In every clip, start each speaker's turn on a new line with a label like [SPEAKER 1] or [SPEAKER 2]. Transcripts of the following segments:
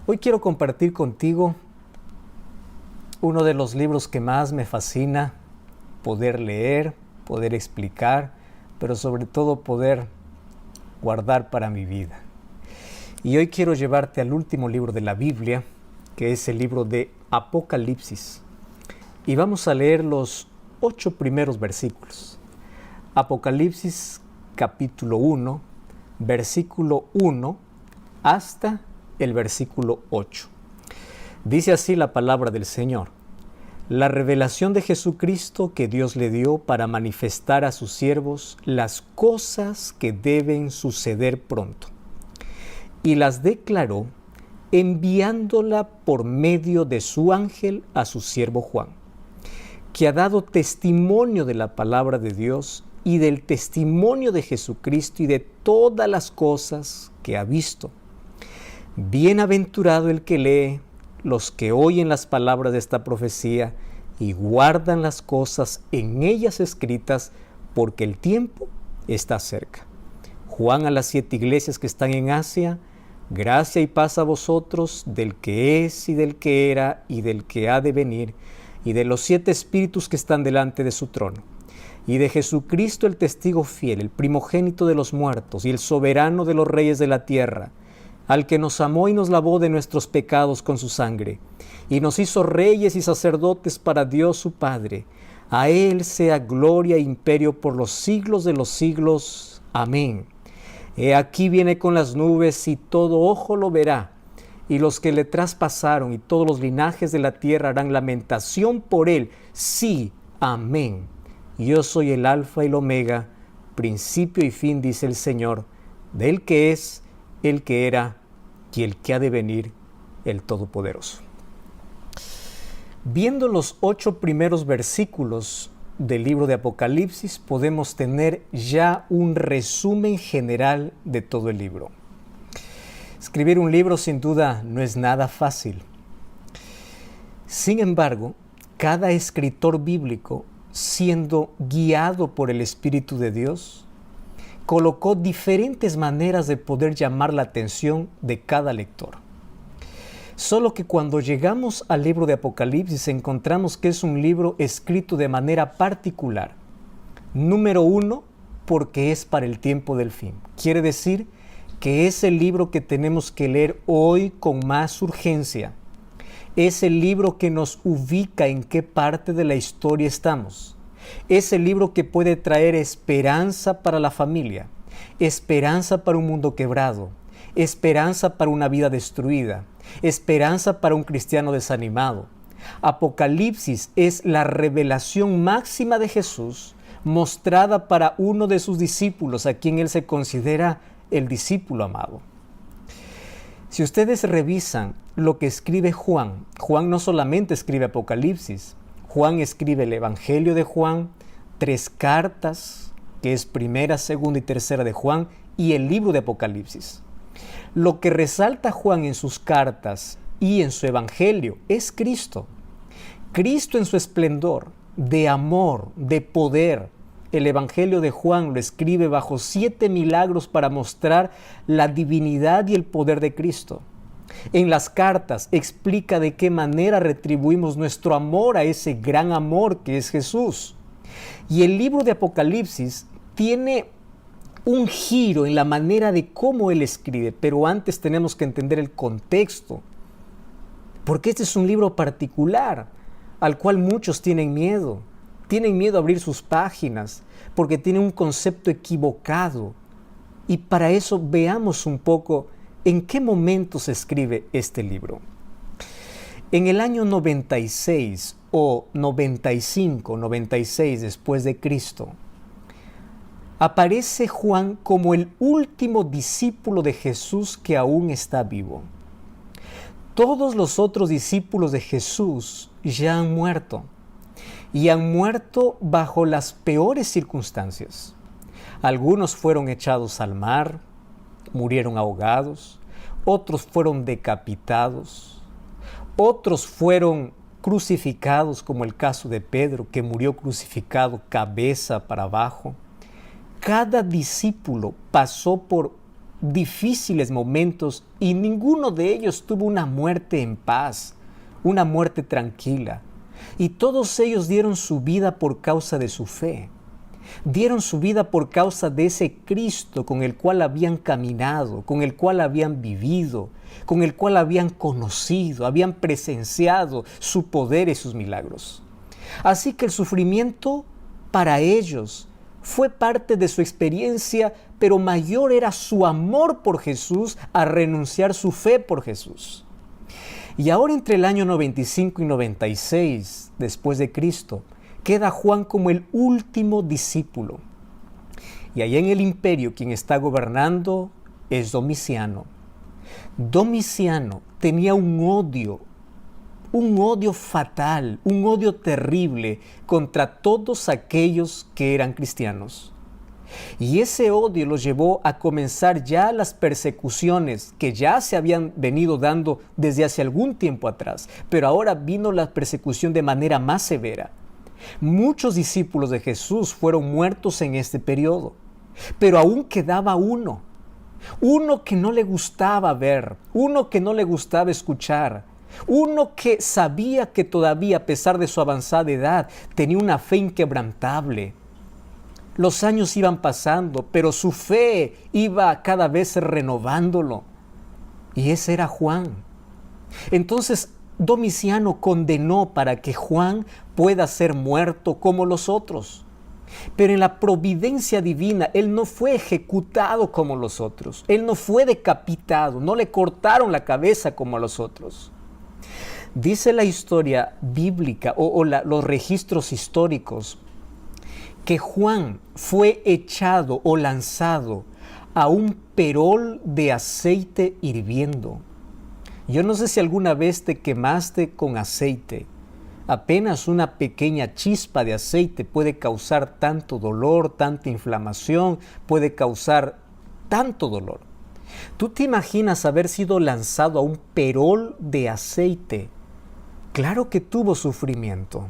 [SPEAKER 1] Hoy quiero compartir contigo uno de los libros que más me fascina poder leer, poder explicar, pero sobre todo poder guardar para mi vida. Y hoy quiero llevarte al último libro de la Biblia, que es el libro de Apocalipsis. Y vamos a leer los 8 primeros versículos. Apocalipsis capítulo 1, versículo 1 hasta el versículo 8. Dice así la palabra del Señor: la revelación de Jesucristo que Dios le dio para manifestar a sus siervos las cosas que deben suceder pronto. Y las declaró enviándola por medio de su ángel a su siervo Juan, que ha dado testimonio de la palabra de Dios y del testimonio de Jesucristo y de todas las cosas que ha visto. Bienaventurado el que lee, los que oyen las palabras de esta profecía y guardan las cosas en ellas escritas, porque el tiempo está cerca. Juan a las 7 iglesias que están en Asia: gracia y paz a vosotros, del que es y del que era y del que ha de venir, y de los 7 espíritus que están delante de su trono, y de Jesucristo el testigo fiel, el primogénito de los muertos y el soberano de los reyes de la tierra, al que nos amó y nos lavó de nuestros pecados con su sangre, y nos hizo reyes y sacerdotes para Dios su Padre. A Él sea gloria e imperio por los siglos de los siglos. Amén. He aquí viene con las nubes, y todo ojo lo verá, y los que le traspasaron, y todos los linajes de la tierra harán lamentación por Él. Sí, amén. Yo soy el Alfa y el Omega, principio y fin, dice el Señor, del que es, el que era y el que ha de venir, el Todopoderoso. Viendo los 8 primeros versículos del libro de Apocalipsis, podemos tener ya un resumen general de todo el libro. Escribir un libro sin duda no es nada fácil. Sin embargo, cada escritor bíblico, siendo guiado por el Espíritu de Dios, colocó diferentes maneras de poder llamar la atención de cada lector. Solo que cuando llegamos al libro de Apocalipsis encontramos que es un libro escrito de manera particular. Número 1, porque es para el tiempo del fin. Quiere decir que es el libro que tenemos que leer hoy con más urgencia. Es el libro que nos ubica en qué parte de la historia estamos. Es el libro que puede traer esperanza para la familia, esperanza para un mundo quebrado, esperanza para una vida destruida, esperanza para un cristiano desanimado. Apocalipsis es la revelación máxima de Jesús mostrada para uno de sus discípulos, a quien él se considera el discípulo amado. Si ustedes revisan lo que escribe Juan, Juan no solamente escribe Apocalipsis, Juan escribe el Evangelio de Juan, 3 cartas, que es primera, segunda y tercera de Juan, y el libro de Apocalipsis. Lo que resalta Juan en sus cartas y en su Evangelio es Cristo. Cristo en su esplendor, de amor, de poder. El Evangelio de Juan lo escribe bajo 7 milagros para mostrar la divinidad y el poder de Cristo. En las cartas explica de qué manera retribuimos nuestro amor a ese gran amor que es Jesús. Y el libro de Apocalipsis tiene un giro en la manera de cómo él escribe, pero antes tenemos que entender el contexto, porque este es un libro particular al cual muchos tienen miedo a abrir sus páginas, porque tiene un concepto equivocado. Y para eso veamos un poco en qué momento se escribe este libro. En el año 96 o 95, 96 después de Cristo, aparece Juan como el último discípulo de Jesús que aún está vivo. Todos los otros discípulos de Jesús ya han muerto, y han muerto bajo las peores circunstancias. Algunos fueron echados al mar, murieron ahogados, otros fueron decapitados, otros fueron crucificados, como el caso de Pedro, que murió crucificado cabeza para abajo. Cada discípulo pasó por difíciles momentos y ninguno de ellos tuvo una muerte en paz, una muerte tranquila. Y todos ellos dieron su vida por causa de su fe. Dieron su vida por causa de ese Cristo con el cual habían caminado, con el cual habían vivido, con el cual habían conocido, habían presenciado su poder y sus milagros. Así que el sufrimiento para ellos fue parte de su experiencia, pero mayor era su amor por Jesús a renunciar su fe por Jesús. Y ahora entre el año 95 y 96 después de Cristo, queda Juan como el último discípulo. Y allá en el imperio quien está gobernando es Domiciano. Domiciano tenía un odio fatal, un odio terrible contra todos aquellos que eran cristianos. Y ese odio los llevó a comenzar ya las persecuciones que ya se habían venido dando desde hace algún tiempo atrás, pero ahora vino la persecución de manera más severa. Muchos discípulos de Jesús fueron muertos en este periodo, pero aún quedaba uno que no le gustaba ver, uno que no le gustaba escuchar, uno que sabía que todavía, a pesar de su avanzada edad, tenía una fe inquebrantable. Los años iban pasando, pero su fe iba cada vez renovándolo. Y ese era Juan. Entonces, Domiciano condenó para que Juan pueda ser muerto como los otros. Pero en la providencia divina, él no fue ejecutado como los otros. Él no fue decapitado, no le cortaron la cabeza como a los otros. Dice la historia bíblica los registros históricos que Juan fue echado o lanzado a un perol de aceite hirviendo. Yo no sé si alguna vez te quemaste con aceite. Apenas una pequeña chispa de aceite puede causar tanto dolor, tanta inflamación, puede causar tanto dolor. ¿Tú te imaginas haber sido lanzado a un perol de aceite? Claro que tuvo sufrimiento,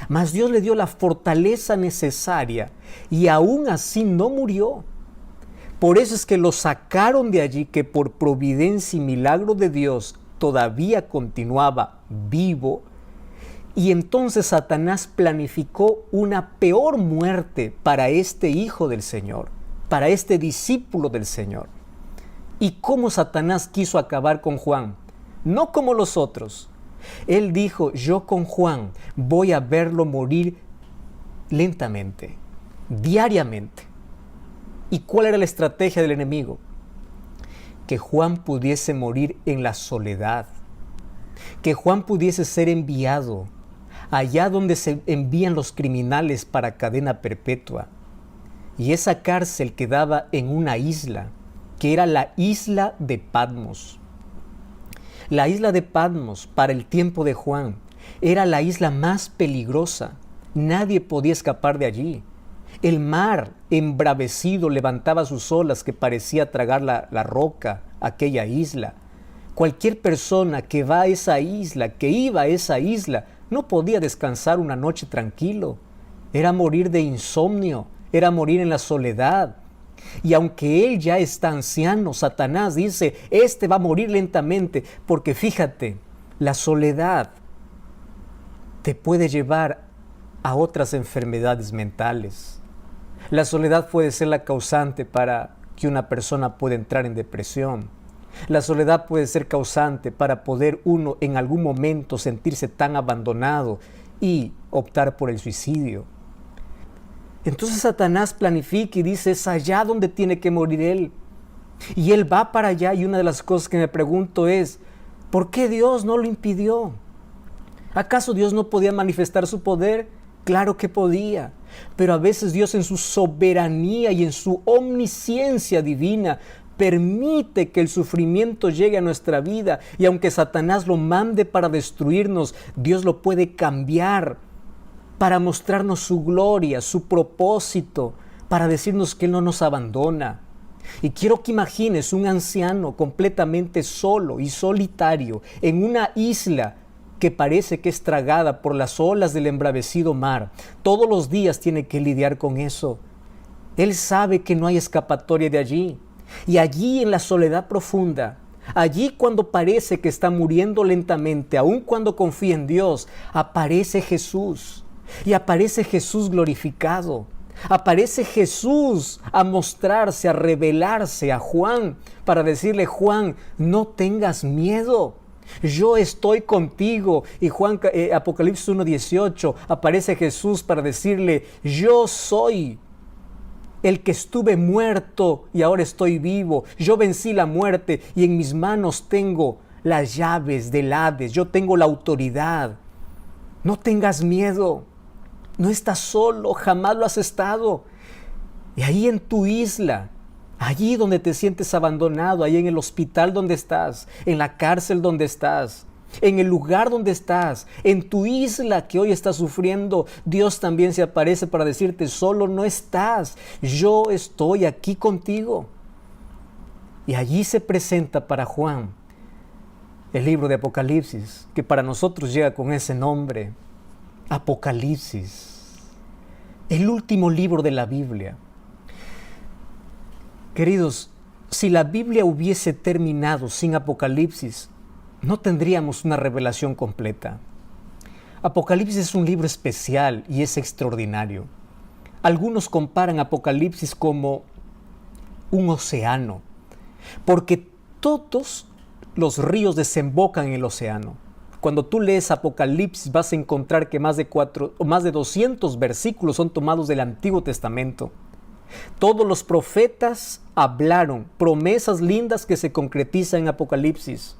[SPEAKER 1] mas Dios le dio la fortaleza necesaria y aún así no murió. Por eso es que lo sacaron de allí, que por providencia y milagro de Dios todavía continuaba vivo. Y entonces Satanás planificó una peor muerte para este hijo del Señor, para este discípulo del Señor. ¿Y cómo Satanás quiso acabar con Juan? No como los otros. Él dijo, yo con Juan voy a verlo morir lentamente, diariamente. ¿Y cuál era la estrategia del enemigo? Que Juan pudiese morir en la soledad, que Juan pudiese ser enviado allá donde se envían los criminales para cadena perpetua. Y esa cárcel quedaba en una isla, que era la isla de Patmos. La isla de Patmos, para el tiempo de Juan, era la isla más peligrosa. Nadie podía escapar de allí. El mar embravecido levantaba sus olas que parecía tragar la roca, aquella isla. Cualquier persona que va a esa isla, que iba a esa isla, no podía descansar una noche tranquilo. Era morir de insomnio, era morir en la soledad. Y aunque él ya está anciano, Satanás dice, este va a morir lentamente, porque fíjate, la soledad te puede llevar a otras enfermedades mentales. La soledad puede ser la causante para que una persona pueda entrar en depresión. La soledad puede ser causante para poder uno en algún momento sentirse tan abandonado y optar por el suicidio. Entonces Satanás planifica y dice, es allá donde tiene que morir él. Y él va para allá, y una de las cosas que me pregunto es, ¿por qué Dios no lo impidió? ¿Acaso Dios no podía manifestar su poder? Claro que podía, pero a veces Dios en su soberanía y en su omnisciencia divina permite que el sufrimiento llegue a nuestra vida, y aunque Satanás lo mande para destruirnos, Dios lo puede cambiar para mostrarnos su gloria, su propósito, para decirnos que Él no nos abandona. Y quiero que imagines un anciano completamente solo y solitario en una isla que parece que es tragada por las olas del embravecido mar. Todos los días tiene que lidiar con eso. Él sabe que no hay escapatoria de allí. Y allí en la soledad profunda, allí cuando parece que está muriendo lentamente, aun cuando confía en Dios, aparece Jesús. Y aparece Jesús glorificado. Aparece Jesús a mostrarse, a revelarse a Juan para decirle: Juan, no tengas miedo. Yo estoy contigo. Y Apocalipsis 1:18, aparece Jesús para decirle: yo soy el que estuve muerto y ahora estoy vivo. Yo vencí la muerte y en mis manos tengo las llaves del Hades. Yo tengo la autoridad. No tengas miedo. No estás solo, jamás lo has estado. Y ahí en tu isla, allí donde te sientes abandonado, ahí en el hospital donde estás, en la cárcel donde estás, en el lugar donde estás, en tu isla que hoy estás sufriendo, Dios también se aparece para decirte: solo no estás, yo estoy aquí contigo. Y allí se presenta para Juan el libro de Apocalipsis, que para nosotros llega con ese nombre, Apocalipsis, el último libro de la Biblia. Queridos, si la Biblia hubiese terminado sin Apocalipsis, no tendríamos una revelación completa. Apocalipsis es un libro especial y es extraordinario. Algunos comparan Apocalipsis como un océano, porque todos los ríos desembocan en el océano. Cuando tú lees Apocalipsis vas a encontrar que más de 200 versículos son tomados del Antiguo Testamento. Todos los profetas hablaron promesas lindas que se concretizan en Apocalipsis.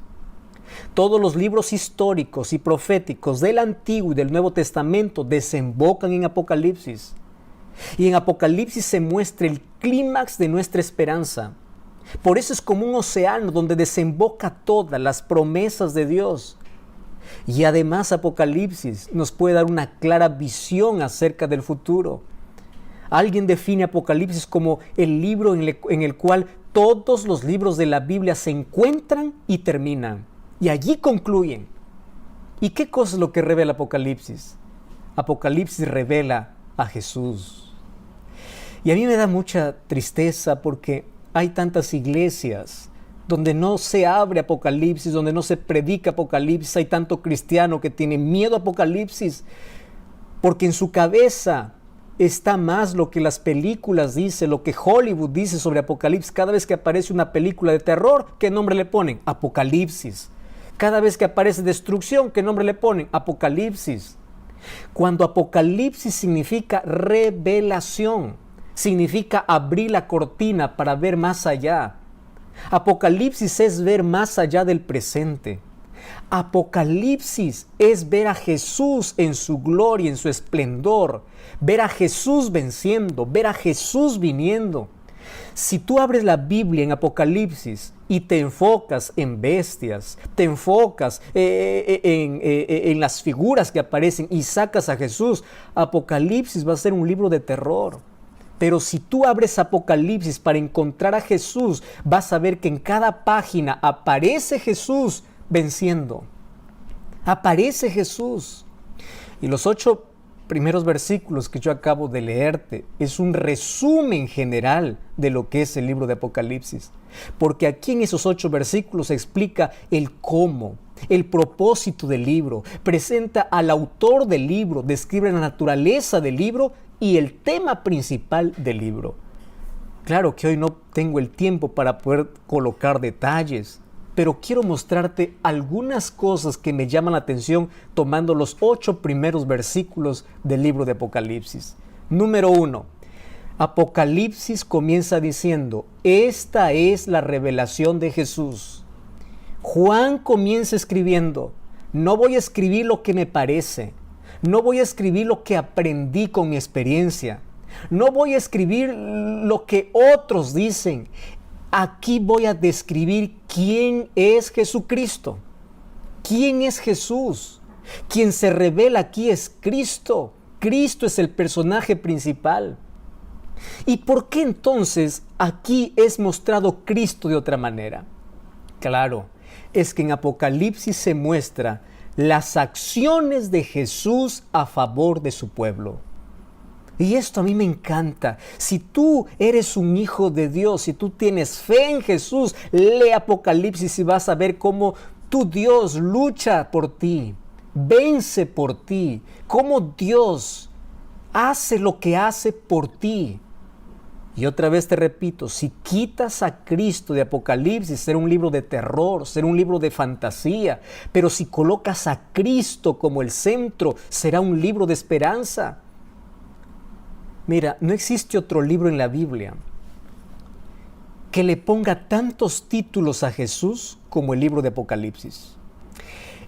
[SPEAKER 1] Todos los libros históricos y proféticos del Antiguo y del Nuevo Testamento desembocan en Apocalipsis. Y en Apocalipsis se muestra el clímax de nuestra esperanza. Por eso es como un océano donde desemboca todas las promesas de Dios. Y además Apocalipsis nos puede dar una clara visión acerca del futuro. Alguien define Apocalipsis como el libro en el cual todos los libros de la Biblia se encuentran y terminan. Y allí concluyen. ¿Y qué cosa es lo que revela Apocalipsis? Apocalipsis revela a Jesús. Y a mí me da mucha tristeza porque hay tantas iglesias donde no se abre Apocalipsis, donde no se predica Apocalipsis. Hay tanto cristiano que tiene miedo a Apocalipsis porque en su cabeza está más lo que las películas dicen, lo que Hollywood dice sobre Apocalipsis. Cada vez que aparece una película de terror, ¿qué nombre le ponen? Apocalipsis. Cada vez que aparece destrucción, ¿qué nombre le ponen? Apocalipsis. Cuando Apocalipsis significa revelación, significa abrir la cortina para ver más allá. Apocalipsis es ver más allá del presente. Apocalipsis es ver a Jesús en su gloria, en su esplendor, ver a Jesús venciendo, ver a Jesús viniendo. Si tú abres la Biblia en Apocalipsis y te enfocas en bestias, te enfocas en las figuras que aparecen y sacas a Jesús, Apocalipsis va a ser un libro de terror. Pero si tú abres Apocalipsis para encontrar a Jesús, vas a ver que en cada página aparece Jesús venciendo. Aparece Jesús. Y los 8 primeros versículos que yo acabo de leerte es un resumen general de lo que es el libro de Apocalipsis. Porque aquí en esos 8 versículos se explica el cómo, el propósito del libro, presenta al autor del libro, describe la naturaleza del libro y el tema principal del libro. Claro que hoy no tengo el tiempo para poder colocar detalles, pero quiero mostrarte algunas cosas que me llaman la atención tomando los 8 primeros versículos del libro de Apocalipsis. Número 1. Apocalipsis comienza diciendo: esta es la revelación de Jesús. Juan comienza escribiendo: no voy a escribir lo que me parece, no voy a escribir lo que aprendí con mi experiencia, no voy a escribir lo que otros dicen. Aquí voy a describir quién es Jesucristo. ¿Quién es Jesús? Quien se revela aquí es Cristo. Cristo es el personaje principal. ¿Y por qué entonces aquí es mostrado Cristo de otra manera? Claro, es que en Apocalipsis se muestra las acciones de Jesús a favor de su pueblo. Y esto a mí me encanta. Si tú eres un hijo de Dios, si tú tienes fe en Jesús, lee Apocalipsis y vas a ver cómo tu Dios lucha por ti, vence por ti, cómo Dios hace lo que hace por ti. Y otra vez te repito, si quitas a Cristo de Apocalipsis, será un libro de terror, será un libro de fantasía. Pero si colocas a Cristo como el centro, será un libro de esperanza. Mira, no existe otro libro en la Biblia que le ponga tantos títulos a Jesús como el libro de Apocalipsis.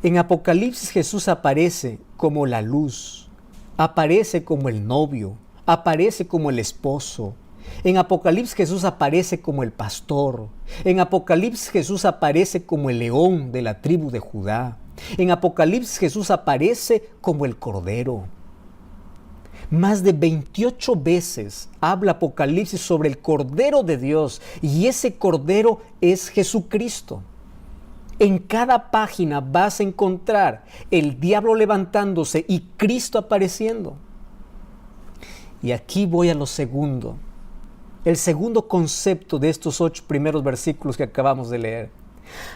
[SPEAKER 1] En Apocalipsis Jesús aparece como la luz, aparece como el novio, aparece como el esposo. En Apocalipsis Jesús aparece como el pastor. En Apocalipsis Jesús aparece como el león de la tribu de Judá. En Apocalipsis Jesús aparece como el cordero. Más de 28 veces habla Apocalipsis sobre el Cordero de Dios y ese Cordero es Jesucristo. En cada página vas a encontrar el diablo levantándose y Cristo apareciendo. Y aquí voy a lo segundo. El segundo concepto de estos 8 primeros versículos que acabamos de leer.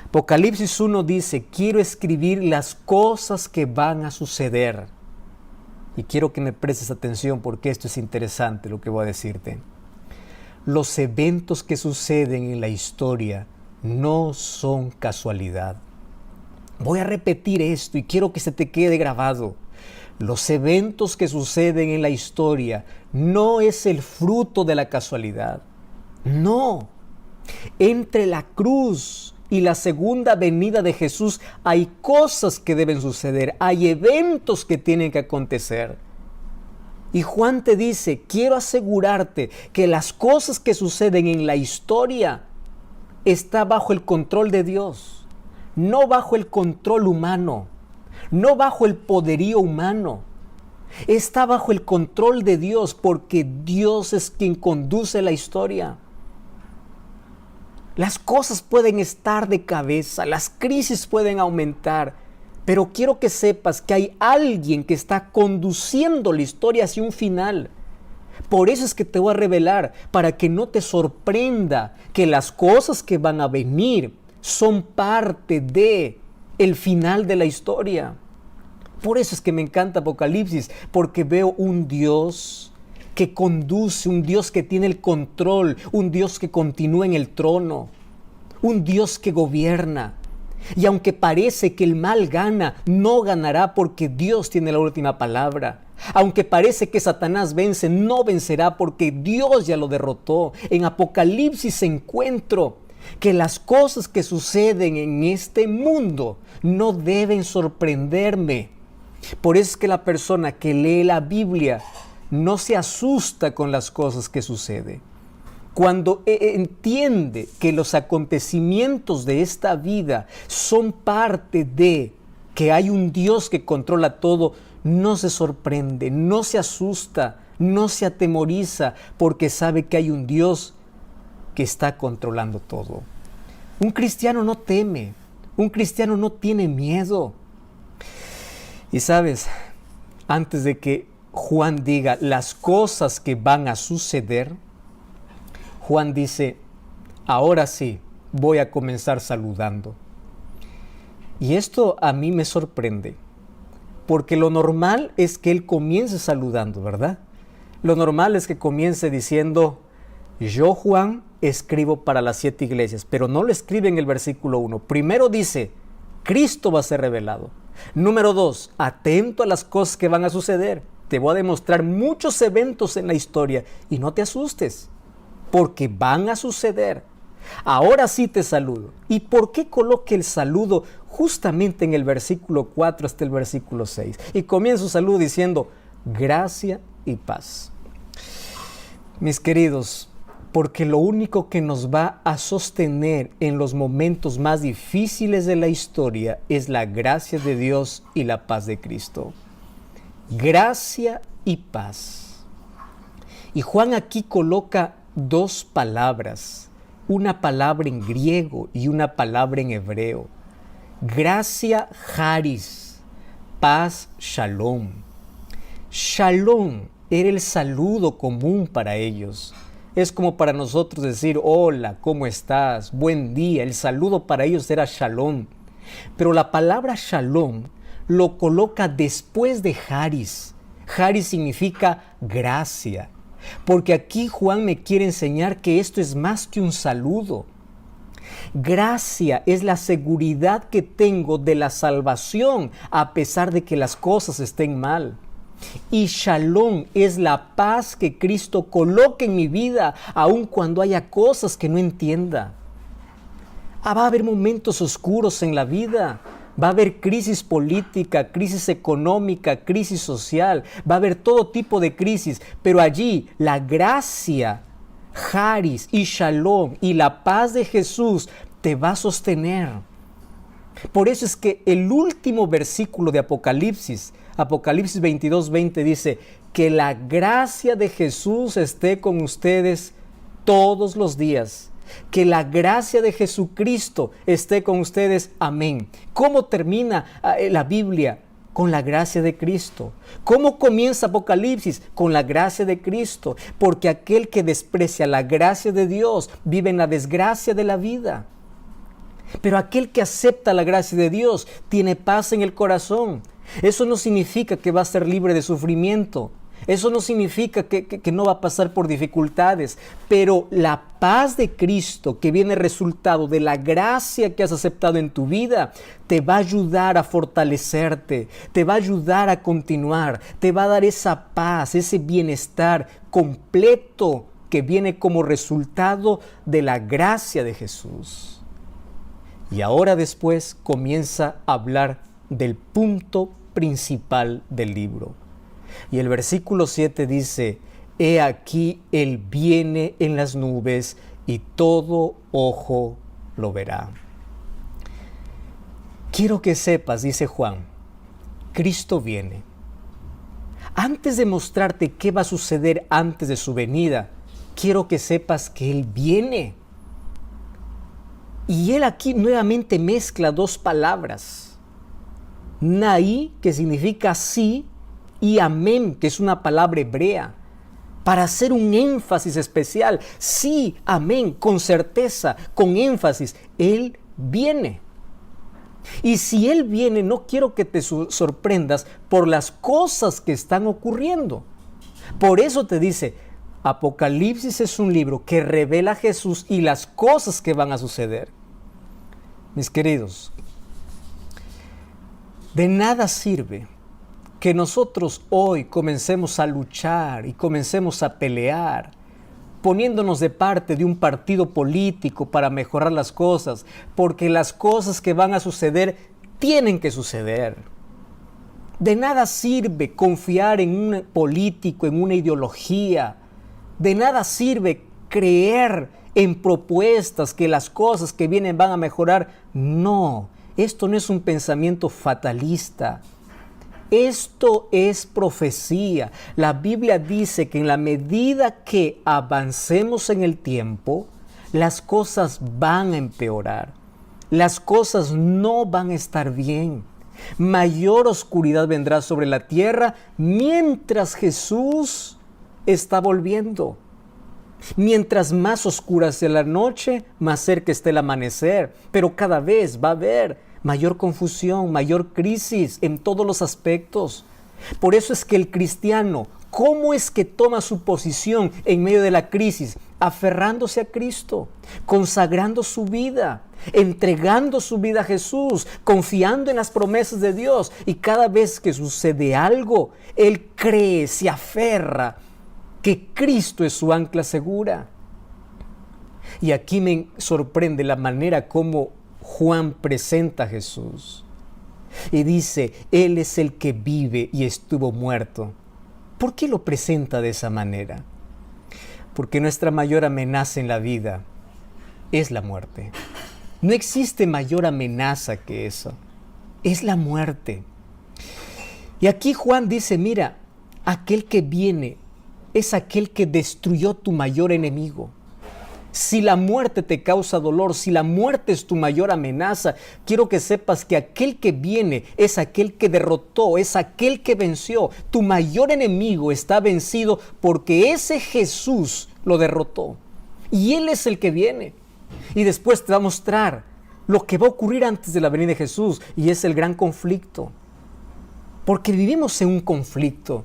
[SPEAKER 1] Apocalipsis 1 dice, quiero escribir las cosas que van a suceder. Y quiero que me prestes atención porque esto es interesante lo que voy a decirte. Los eventos que suceden en la historia no son casualidad. Voy a repetir esto y quiero que se te quede grabado. Los eventos que suceden en la historia no es el fruto de la casualidad. No. Entre la cruz y la segunda venida de Jesús hay cosas que deben suceder, hay eventos que tienen que acontecer. Y Juan te dice, quiero asegurarte que las cosas que suceden en la historia están bajo el control de Dios, no bajo el control humano, no bajo el poderío humano. Está bajo el control de Dios porque Dios es quien conduce la historia. Las cosas pueden estar de cabeza, las crisis pueden aumentar, pero quiero que sepas que hay alguien que está conduciendo la historia hacia un final. Por eso es que te voy a revelar, para que no te sorprenda que las cosas que van a venir son parte de el final de la historia. Por eso es que me encanta Apocalipsis, porque veo un Dios que conduce, un Dios que tiene el control, un Dios que continúa en el trono, un Dios que gobierna. Y aunque parece que el mal gana, no ganará porque Dios tiene la última palabra. Aunque parece que Satanás vence, no vencerá porque Dios ya lo derrotó. En Apocalipsis encuentro que las cosas que suceden en este mundo no deben sorprenderme. Por eso es que la persona que lee la Biblia no se asusta con las cosas que suceden. Cuando entiende que los acontecimientos de esta vida son parte de que hay un Dios que controla todo, no se sorprende, no se asusta, no se atemoriza, porque sabe que hay un Dios que está controlando todo. Un cristiano no teme, un cristiano no tiene miedo. Y sabes, antes de que Juan diga las cosas que van a suceder, Juan dice, ahora sí, voy a comenzar saludando. Y esto a mí me sorprende, porque lo normal es que él comience saludando, ¿verdad? Lo normal es que comience diciendo, yo Juan escribo para las 7 iglesias, pero no lo escribe en el versículo 1. Primero dice, Cristo va a ser revelado. Número 2, atento a las cosas que van a suceder. Te voy a demostrar muchos eventos en la historia y no te asustes, porque van a suceder. Ahora sí te saludo. ¿Y por qué coloque el saludo justamente en el versículo 4 hasta el versículo 6? Y comienza su saludo diciendo, gracia y paz. Mis queridos, porque lo único que nos va a sostener en los momentos más difíciles de la historia es la gracia de Dios y la paz de Cristo. Gracia y paz. Y Juan aquí coloca 2 palabras, una palabra en griego y una palabra en hebreo. Gracia, charis, paz, shalom. Shalom era el saludo común para ellos. Es como para nosotros decir, hola, ¿cómo estás? Buen día. El saludo para ellos era shalom. Pero la palabra shalom lo coloca después de Charis. Charis significa gracia. Porque aquí Juan me quiere enseñar que esto es más que un saludo. Gracia es la seguridad que tengo de la salvación a pesar de que las cosas estén mal. Y shalom es la paz que Cristo coloca en mi vida aun cuando haya cosas que no entienda. Va a haber momentos oscuros en la vida. Va a haber crisis política, crisis económica, crisis social. Va a haber todo tipo de crisis. Pero allí la gracia, Charis y Shalom y la paz de Jesús te va a sostener. Por eso es que el último versículo de Apocalipsis 22:20 dice que la gracia de Jesús esté con ustedes todos los días. Que la gracia de Jesucristo esté con ustedes. Amén. ¿Cómo termina la Biblia? Con la gracia de Cristo. ¿Cómo comienza Apocalipsis? Con la gracia de Cristo. Porque aquel que desprecia la gracia de Dios vive en la desgracia de la vida. Pero aquel que acepta la gracia de Dios tiene paz en el corazón. Eso no significa que va a ser libre de sufrimiento. Eso no significa que no va a pasar por dificultades, pero la paz de Cristo que viene resultado de la gracia que has aceptado en tu vida, te va a ayudar a fortalecerte, te va a ayudar a continuar, te va a dar esa paz, ese bienestar completo que viene como resultado de la gracia de Jesús. Y ahora después comienza a hablar del punto principal del libro. Y el versículo 7 dice, he aquí Él viene en las nubes y todo ojo lo verá. Quiero que sepas, dice Juan, Cristo viene. Antes de mostrarte qué va a suceder antes de su venida, quiero que sepas que Él viene. Y Él aquí nuevamente mezcla dos palabras. Naí, que significa sí, y amén, que es una palabra hebrea, para hacer un énfasis especial. Sí, amén, con certeza, con énfasis. Él viene. Y si Él viene, no quiero que te sorprendas por las cosas que están ocurriendo. Por eso te dice, Apocalipsis es un libro que revela a Jesús y las cosas que van a suceder. Mis queridos, de nada sirve que nosotros hoy comencemos a luchar y comencemos a pelear, poniéndonos de parte de un partido político para mejorar las cosas, porque las cosas que van a suceder tienen que suceder. De nada sirve confiar en un político, en una ideología. De nada sirve creer en propuestas que las cosas que vienen van a mejorar. No, esto no es un pensamiento fatalista. Esto es profecía. La Biblia dice que en la medida que avancemos en el tiempo, las cosas van a empeorar. Las cosas no van a estar bien. Mayor oscuridad vendrá sobre la tierra mientras Jesús está volviendo. Mientras más oscura sea la noche, más cerca está el amanecer. Pero cada vez va a haber mayor confusión, mayor crisis en todos los aspectos. Por eso es que el cristiano, ¿cómo es que toma su posición en medio de la crisis? Aferrándose a Cristo, consagrando su vida, entregando su vida a Jesús, confiando en las promesas de Dios. Y cada vez que sucede algo, él cree, se aferra que Cristo es su ancla segura. Y aquí me sorprende la manera como Juan presenta a Jesús y dice, Él es el que vive y estuvo muerto. ¿Por qué lo presenta de esa manera? Porque nuestra mayor amenaza en la vida es la muerte. No existe mayor amenaza que eso. Es la muerte. Y aquí Juan dice, mira, aquel que viene es aquel que destruyó tu mayor enemigo. Si la muerte te causa dolor, si la muerte es tu mayor amenaza, quiero que sepas que aquel que viene es aquel que derrotó, es aquel que venció. Tu mayor enemigo está vencido porque ese Jesús lo derrotó. Y Él es el que viene. Y después te va a mostrar lo que va a ocurrir antes de la venida de Jesús, y es el gran conflicto. Porque vivimos en un conflicto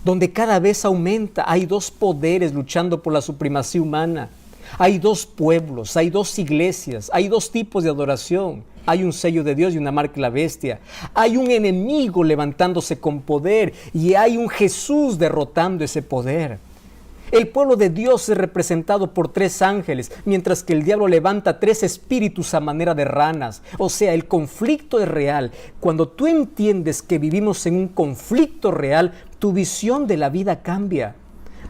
[SPEAKER 1] donde cada vez aumenta. Hay dos poderes luchando por la supremacía humana. Hay dos pueblos, hay dos iglesias, hay dos tipos de adoración. Hay un sello de Dios y una marca de la bestia. Hay un enemigo levantándose con poder y hay un Jesús derrotando ese poder. El pueblo de Dios es representado por 3 ángeles, mientras que el diablo levanta 3 espíritus a manera de ranas. O sea, el conflicto es real. Cuando tú entiendes que vivimos en un conflicto real, tu visión de la vida cambia.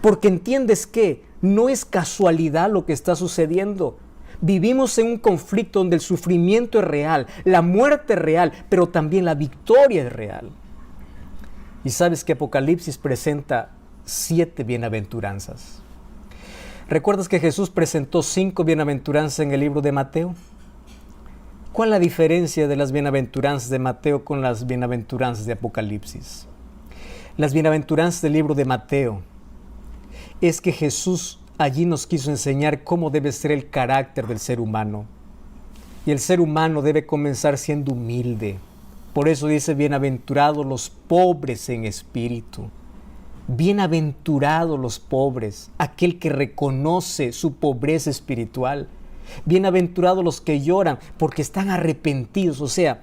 [SPEAKER 1] Porque entiendes que no es casualidad lo que está sucediendo. Vivimos en un conflicto donde el sufrimiento es real, la muerte es real, pero también la victoria es real. Y sabes que Apocalipsis presenta 7 bienaventuranzas. ¿Recuerdas que Jesús presentó 5 bienaventuranzas en el libro de Mateo? ¿Cuál es la diferencia de las bienaventuranzas de Mateo con las bienaventuranzas de Apocalipsis? Las bienaventuranzas del libro de Mateo es que Jesús allí nos quiso enseñar cómo debe ser el carácter del ser humano. Y el ser humano debe comenzar siendo humilde. Por eso dice, bienaventurados los pobres en espíritu. Bienaventurados los pobres, aquel que reconoce su pobreza espiritual. Bienaventurados los que lloran porque están arrepentidos. O sea,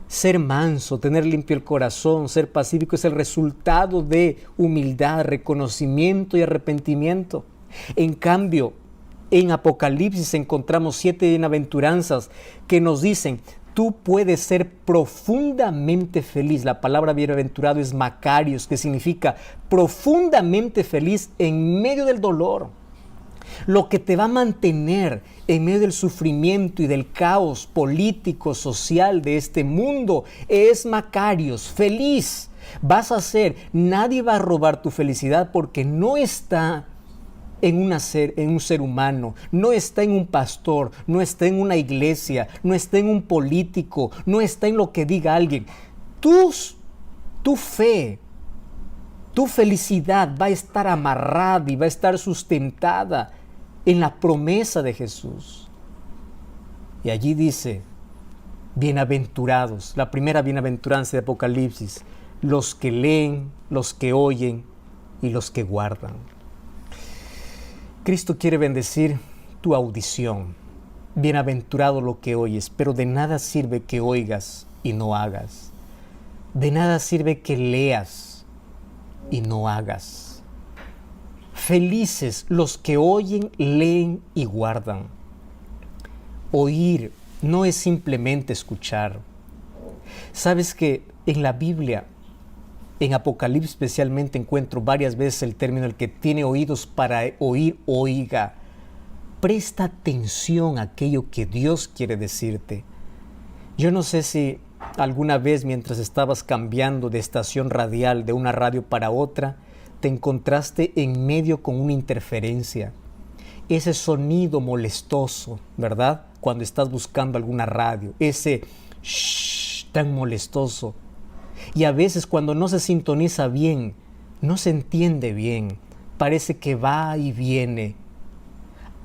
[SPEAKER 1] ser manso, tener limpio el corazón, ser pacífico es el resultado de humildad, reconocimiento y arrepentimiento. En cambio, en Apocalipsis encontramos 7 bienaventuranzas que nos dicen: tú puedes ser profundamente feliz. La palabra bienaventurado es Macarios, que significa profundamente feliz en medio del dolor. Lo que te va a mantener en medio del sufrimiento y del caos político, social de este mundo es Macarios, feliz. Vas a ser, nadie va a robar tu felicidad porque no está en un ser humano, no está en un pastor, no está en una iglesia, no está en un político, no está en lo que diga alguien. Tu fe, tu felicidad va a estar amarrada y va a estar sustentada en la promesa de Jesús. Y allí dice, bienaventurados, la primera bienaventuranza de Apocalipsis, los que leen, los que oyen y los que guardan. Cristo quiere bendecir tu audición. Bienaventurado lo que oyes, pero de nada sirve que oigas y no hagas. De nada sirve que leas y no hagas. Felices los que oyen, leen y guardan. Oír no es simplemente escuchar. Sabes que en la Biblia, en Apocalipsis especialmente, encuentro varias veces el término: el que tiene oídos para oír, oiga. Presta atención a aquello que Dios quiere decirte. Yo no sé si alguna vez, mientras estabas cambiando de estación radial de una radio para otra, te encontraste en medio con una interferencia. Ese sonido molestoso, ¿verdad? Cuando estás buscando alguna radio, ese shh tan molestoso. Y a veces cuando no se sintoniza bien, no se entiende bien, parece que va y viene.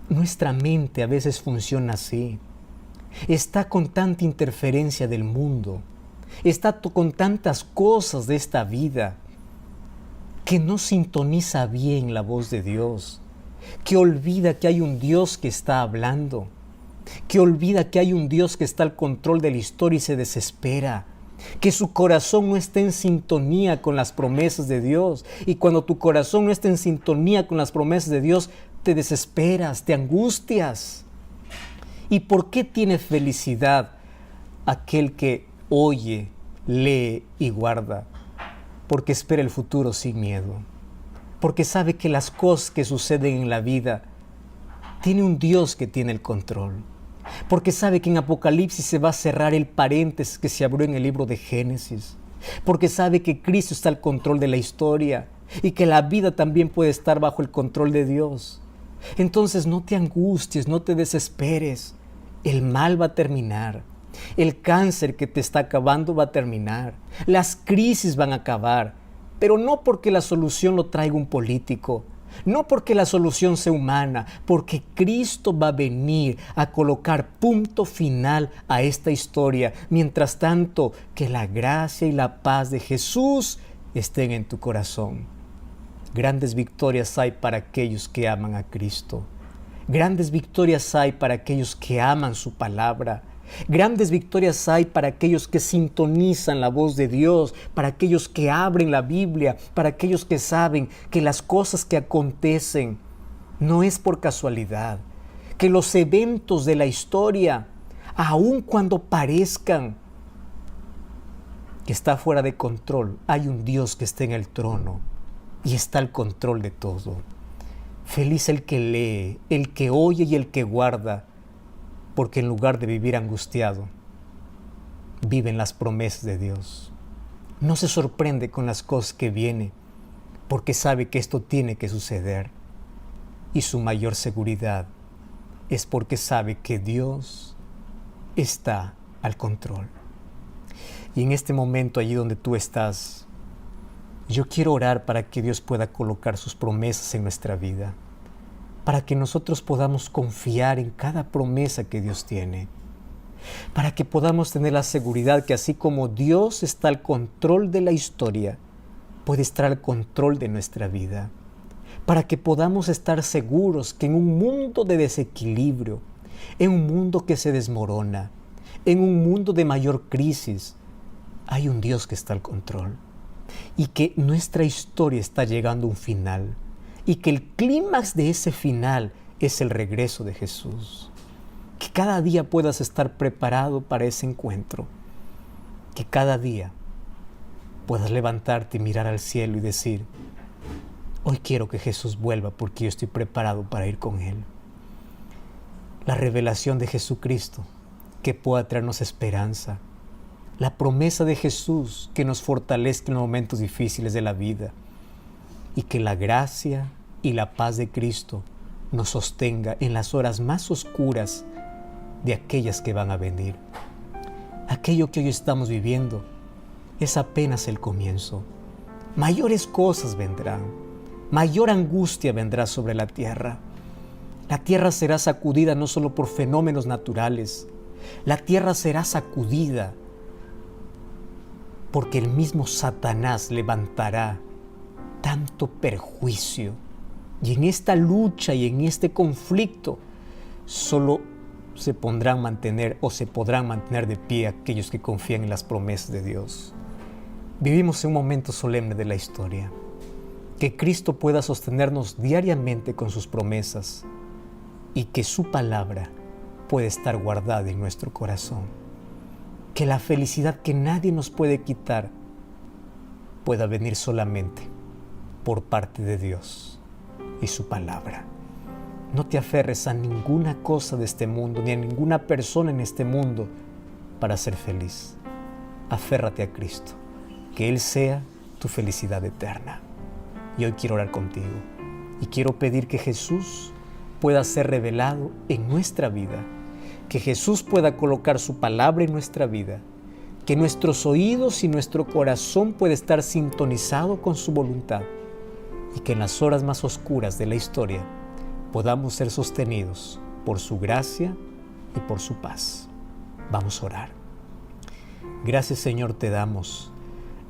[SPEAKER 1] Nuestra mente a veces funciona así. Está con tanta interferencia del mundo, está con tantas cosas de esta vida, que no sintoniza bien la voz de Dios, que olvida que hay un Dios que está hablando, que olvida que hay un Dios que está al control de la historia y se desespera, que su corazón no está en sintonía con las promesas de Dios. Y cuando tu corazón no está en sintonía con las promesas de Dios, te desesperas, te angustias. ¿Y por qué tiene felicidad aquel que oye, lee y guarda? Porque espera el futuro sin miedo. Porque sabe que las cosas que suceden en la vida tiene un Dios que tiene el control. Porque sabe que en Apocalipsis se va a cerrar el paréntesis que se abrió en el libro de Génesis. Porque sabe que Cristo está al control de la historia y que la vida también puede estar bajo el control de Dios. Entonces no te angusties, no te desesperes. El mal va a terminar. El cáncer que te está acabando va a terminar. Las crisis van a acabar. Pero no porque la solución lo traiga un político. No porque la solución sea humana. Porque Cristo va a venir a colocar punto final a esta historia. Mientras tanto, que la gracia y la paz de Jesús estén en tu corazón. Grandes victorias hay para aquellos que aman a Cristo. Grandes victorias hay para aquellos que aman su palabra. Grandes victorias hay para aquellos que sintonizan la voz de Dios, para aquellos que abren la Biblia, para aquellos que saben que las cosas que acontecen no es por casualidad, que los eventos de la historia, aun cuando parezcan que está fuera de control, hay un Dios que está en el trono y está al control de todo. Feliz el que lee, el que oye y el que guarda, porque en lugar de vivir angustiado, vive en las promesas de Dios. No se sorprende con las cosas que vienen, porque sabe que esto tiene que suceder. Y su mayor seguridad es porque sabe que Dios está al control. Y en este momento, allí donde tú estás, yo quiero orar para que Dios pueda colocar sus promesas en nuestra vida, para que nosotros podamos confiar en cada promesa que Dios tiene, para que podamos tener la seguridad que así como Dios está al control de la historia, puede estar al control de nuestra vida, para que podamos estar seguros que en un mundo de desequilibrio, en un mundo que se desmorona, en un mundo de mayor crisis, hay un Dios que está al control y que nuestra historia está llegando a un final. Y que el clímax de ese final es el regreso de Jesús. Que cada día puedas estar preparado para ese encuentro. Que cada día puedas levantarte y mirar al cielo y decir: hoy quiero que Jesús vuelva porque yo estoy preparado para ir con Él. La revelación de Jesucristo que pueda traernos esperanza. La promesa de Jesús que nos fortalezca en los momentos difíciles de la vida. Y que la gracia y la paz de Cristo nos sostenga en las horas más oscuras de aquellas que van a venir. Aquello que hoy estamos viviendo es apenas el comienzo. Mayores cosas vendrán. Mayor angustia vendrá sobre la tierra. La tierra será sacudida no solo por fenómenos naturales. La tierra será sacudida porque el mismo Satanás levantará tanto perjuicio. Y en esta lucha y en este conflicto solo se podrán mantener de pie aquellos que confían en las promesas de Dios. Vivimos en un momento solemne de la historia. Que Cristo pueda sostenernos diariamente con sus promesas y que su palabra pueda estar guardada en nuestro corazón. Que la felicidad que nadie nos puede quitar pueda venir solamente por parte de Dios y su palabra. No te aferres a ninguna cosa de este mundo, ni a ninguna persona en este mundo para ser feliz. Aférrate a Cristo, que Él sea tu felicidad eterna. Y hoy quiero orar contigo y quiero pedir que Jesús pueda ser revelado en nuestra vida, que Jesús pueda colocar su palabra en nuestra vida, que nuestros oídos y nuestro corazón pueda estar sintonizado con su voluntad y que en las horas más oscuras de la historia podamos ser sostenidos por su gracia y por su paz. Vamos a orar. Gracias, Señor, te damos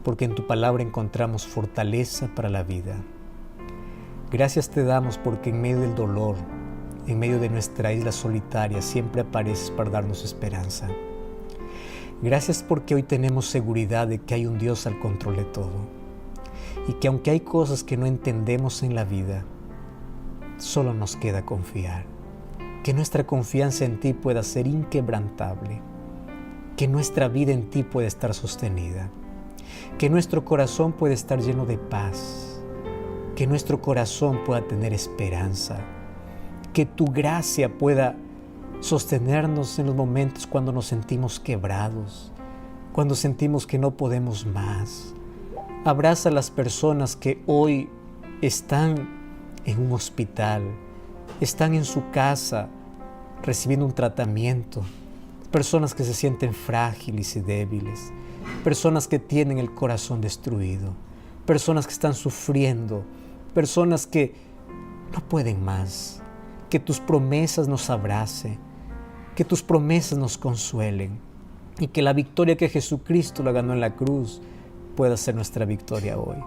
[SPEAKER 1] porque en tu palabra encontramos fortaleza para la vida. Gracias te damos porque en medio del dolor, en medio de nuestra isla solitaria, siempre apareces para darnos esperanza. Gracias porque hoy tenemos seguridad de que hay un Dios al control de todo y que aunque hay cosas que no entendemos en la vida, solo nos queda confiar. Que nuestra confianza en ti pueda ser inquebrantable, que nuestra vida en ti pueda estar sostenida, que nuestro corazón pueda estar lleno de paz, que nuestro corazón pueda tener esperanza, que tu gracia pueda sostenernos en los momentos cuando nos sentimos quebrados, cuando sentimos que no podemos más. Abraza a las personas que hoy están en un hospital, están en su casa recibiendo un tratamiento, personas que se sienten frágiles y débiles, personas que tienen el corazón destruido, personas que están sufriendo, personas que no pueden más. Que tus promesas nos abracen, que tus promesas nos consuelen y que la victoria que Jesucristo la ganó en la cruz pueda ser nuestra victoria hoy.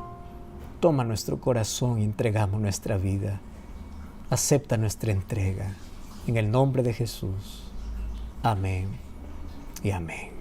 [SPEAKER 1] Toma nuestro corazón y entregamos nuestra vida. Acepta nuestra entrega. En el nombre de Jesús. Amén y amén.